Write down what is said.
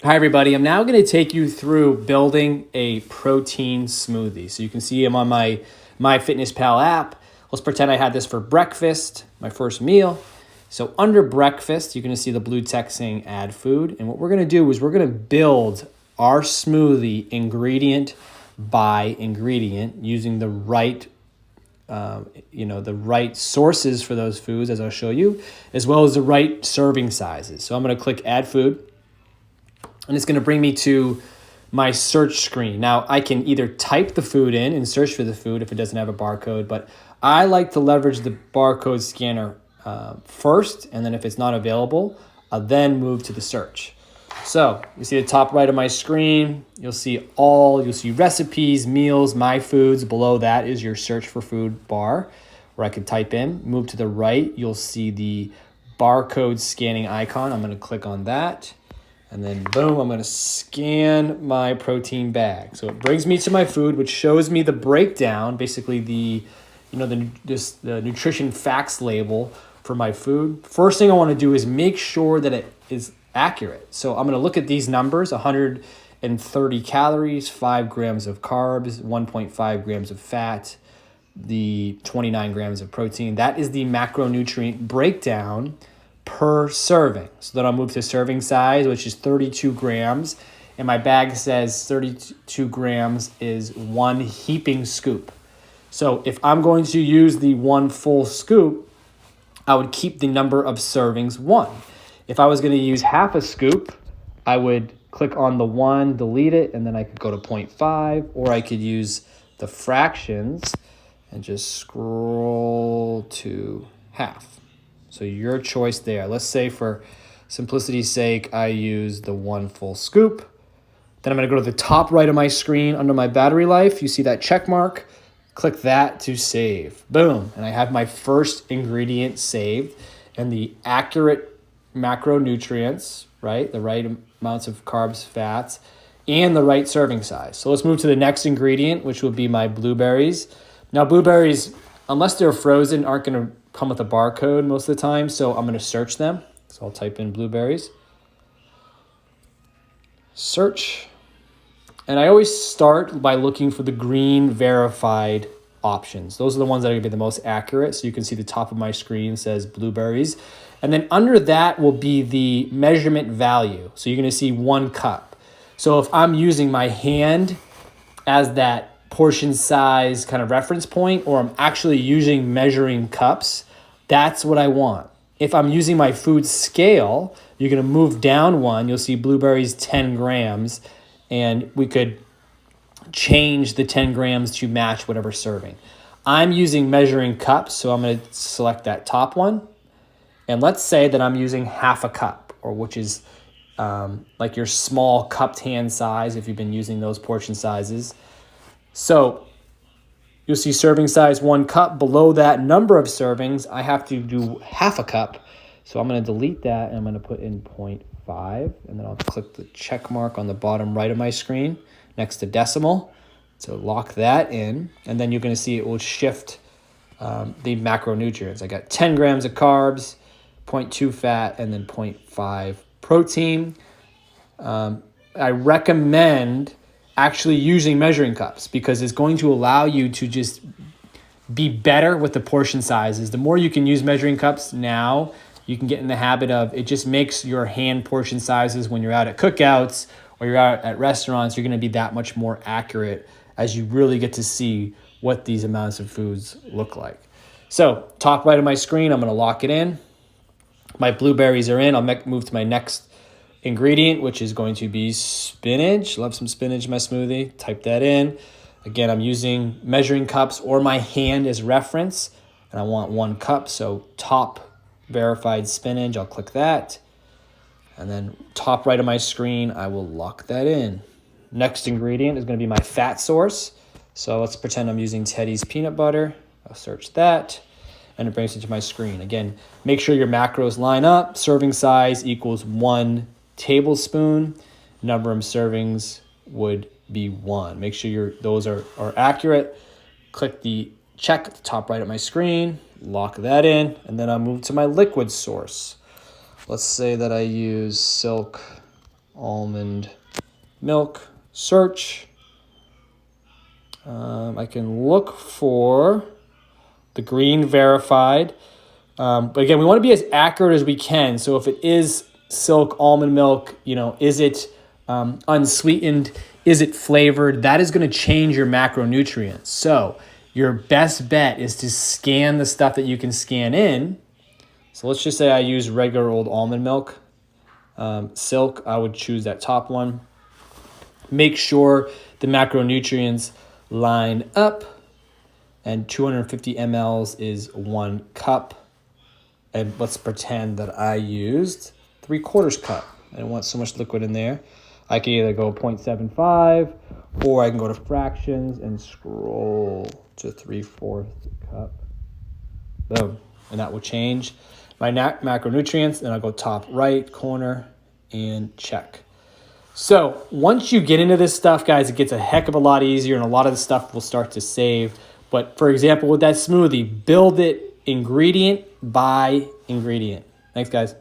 Hi everybody, I'm now going to take you through building a protein smoothie. So you can see I'm on my MyFitnessPal app. Let's pretend I had this for breakfast, my first meal. So under breakfast, you're going to see the blue text saying add food. And what we're going to do is we're going to build our smoothie ingredient by ingredient using the right the right sources for those foods, as I'll show you, as well as the right serving sizes. So I'm going to click add food, and it's going to bring me to my search screen. Now, I can either type the food in and search for the food if it doesn't have a barcode, but I like to leverage the barcode scanner first, and then if it's not available, I'll then move to the search. So you see the top right of my screen, you'll see recipes, meals, my foods. Below that is your search for food bar where I can type in. Move to the right, you'll see the barcode scanning icon. I'm going to click on that. And then boom, I'm going to scan my protein bag. So it brings me to my food, which shows me the breakdown, basically the nutrition facts label for my food. First thing I want to do is make sure that it is accurate. So I'm going to look at these numbers: 130 calories, 5 grams of carbs, 1.5 grams of fat, the 29 grams of protein. That is the macronutrient breakdown per serving. So then I'll move to serving size, which is 32 grams. And my bag says 32 grams is one heaping scoop. So if I'm going to use the one full scoop, I would keep the number of servings 1. If I was going to use half a scoop, I would click on the 1, delete it, and then I could go to 0.5, or I could use the fractions and just scroll to half. So your choice there. Let's say for simplicity's sake, I use the 1 full scoop. Then I'm going to go to the top right of my screen under my battery life. You see that check mark? Click that to save. Boom. And I have my first ingredient saved and the accurate macronutrients, right? The right amounts of carbs, fats, and the right serving size. So let's move to the next ingredient, which would be my blueberries. Now, blueberries, unless they're frozen, aren't going to come with a barcode most of the time, so I'm going to search them. So I'll type in blueberries. Search. And I always start by looking for the green verified options. Those are the ones that are going to be the most accurate. So you can see the top of my screen says blueberries. And then under that will be the measurement value. So you're going to see 1 cup. So if I'm using my hand as that portion size kind of reference point, or I'm actually using measuring cups, that's what I want. If I'm using my food scale, you're going to move down 1. You'll see blueberries 10 grams, and we could change the 10 grams to match whatever serving. I'm using measuring cups, so I'm going to select that top one. And let's say that I'm using half a cup, or which is like your small cupped hand size if you've been using those portion sizes. So you'll see serving size 1 cup. Below that number of servings, I have to do half a cup. So I'm going to delete that and I'm going to put in 0.5. And then I'll click the check mark on the bottom right of my screen next to decimal. So lock that in. And then you're going to see it will shift the macronutrients. I got 10 grams of carbs, 0.2 fat, and then 0.5 protein. I recommend actually using measuring cups because it's going to allow you to just be better with the portion sizes. The more you can use measuring cups now, you can get in the habit of it. Just makes your hand portion sizes when you're out at cookouts or you're out at restaurants, you're going to be that much more accurate as you really get to see what these amounts of foods look like. So top right of my screen, I'm going to lock it in. My blueberries are in. I'll move to my next ingredient, which is going to be spinach. Love some spinach in my smoothie. Type that in. Again, I'm using measuring cups or my hand as reference, and I want 1 cup. So top verified spinach, I'll click that. And then top right of my screen, I will lock that in. Next ingredient is going to be my fat source. So let's pretend I'm using Teddy's peanut butter. I'll search that. And it brings it to my screen. Again, make sure your macros line up. Serving size equals 1 tablespoon. Number of servings would be 1. Make sure those are accurate. Click the check at the top right of my screen, lock that in, and then I'll move to my liquid source. Let's say that I use Silk almond milk, search. I can look for the green verified. But again, we want to be as accurate as we can. So if it is silk almond milk, is it unsweetened? Is it flavored? That is going to change your macronutrients. So your best bet is to scan the stuff that you can scan in. So let's just say I use regular old almond milk. Silk, I would choose that top one. Make sure the macronutrients line up. And 250 mLs is 1 cup. And let's pretend that I used 3/4 cup. I don't want so much liquid in there. I can either go 0.75 or I can go to fractions and scroll to 3/4 cup. Boom. And that will change my macronutrients. Then I'll go top right corner and check. So once you get into this stuff, guys, it gets a heck of a lot easier and a lot of the stuff will start to save. But for example, with that smoothie, build it ingredient by ingredient. Thanks, guys.